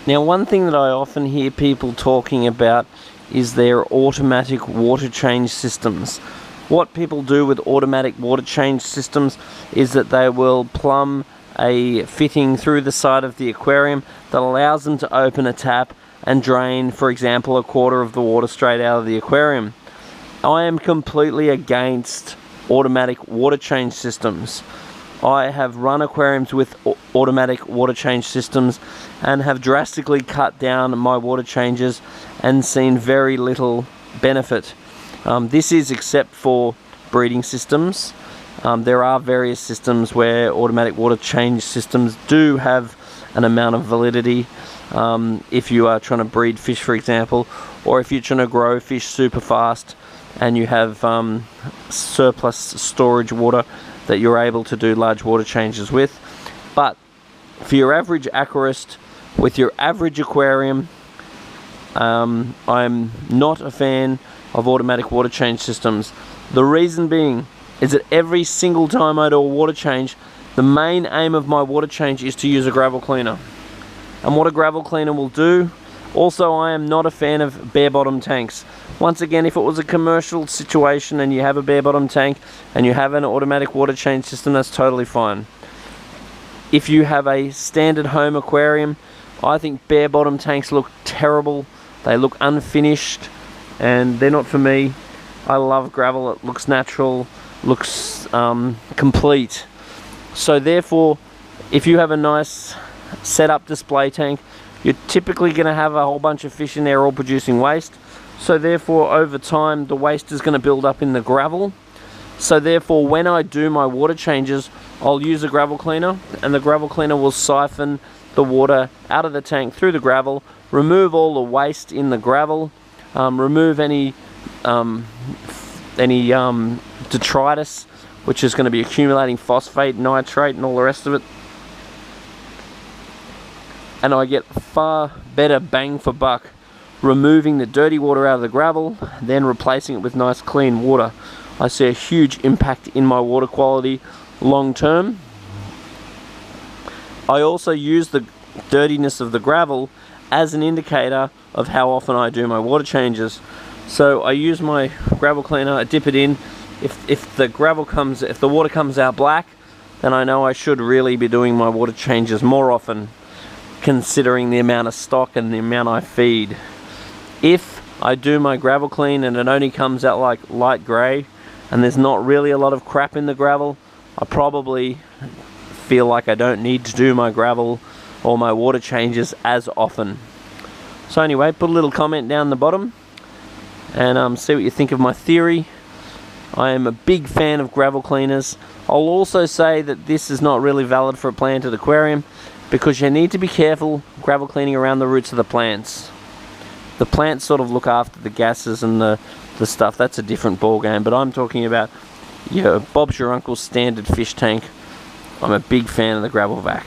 Now, one thing that I often hear people talking about is their automatic water change systems. What people do with automatic water change systems is that they will plumb a fitting through the side of the aquarium that allows them to open a tap and drain, for example, a quarter of the water straight out of the aquarium. I am completely against automatic water change systems. I have run aquariums with automatic water change systems and have drastically cut down my water changes and seen very little benefit. This is except for breeding systems. There are various systems where automatic water change systems do have an amount of validity. If you are trying to breed fish, for example, or if you're trying to grow fish super fast and you have surplus storage water that you're able to do large water changes with. But for your average aquarist with your average aquarium, I'm not a fan of automatic water change systems. The reason being is that every single time I do a water change, the main aim of my water change is to use a gravel cleaner. And what a gravel cleaner will do. Also, I am not a fan of bare bottom tanks. Once again, if it was a commercial situation and you have a bare bottom tank and you have an automatic water change system, that's totally fine. If you have a standard home aquarium, I think bare bottom tanks look terrible. They look unfinished and they're not for me. I love gravel. It looks natural, looks complete. So therefore, if you have a nice setup display tank, you're typically going to have a whole bunch of fish in there all producing waste. So therefore, over time, the waste is going to build up in the gravel. So therefore, when I do my water changes, I'll use a gravel cleaner, and the gravel cleaner will siphon the water out of the tank through the gravel, remove all the waste in the gravel, remove any detritus, which is going to be accumulating phosphate, nitrate, and all the rest of it. And I get far better bang for buck removing the dirty water out of the gravel, then replacing it with nice clean water. I see a huge impact in my water quality long term. I also use the dirtiness of the gravel as an indicator of how often I do my water changes. So I use my gravel cleaner, I dip it in. If the water comes out black, then I know I should really be doing my water changes more often, considering the amount of stock and the amount I feed. If I do my gravel clean and it only comes out like light grey and there's not really a lot of crap in the gravel, I probably feel like I don't need to do my gravel or my water changes as often. So anyway, put a little comment down the bottom and see what you think of my theory. I am a big fan of gravel cleaners. I'll also say that this is not really valid for a planted aquarium, because you need to be careful gravel cleaning around the roots of the plants. The plants sort of look after the gases and the stuff. That's a different ball game, but I'm talking about Bob's your uncle's standard fish tank. I'm a big fan of the gravel vac.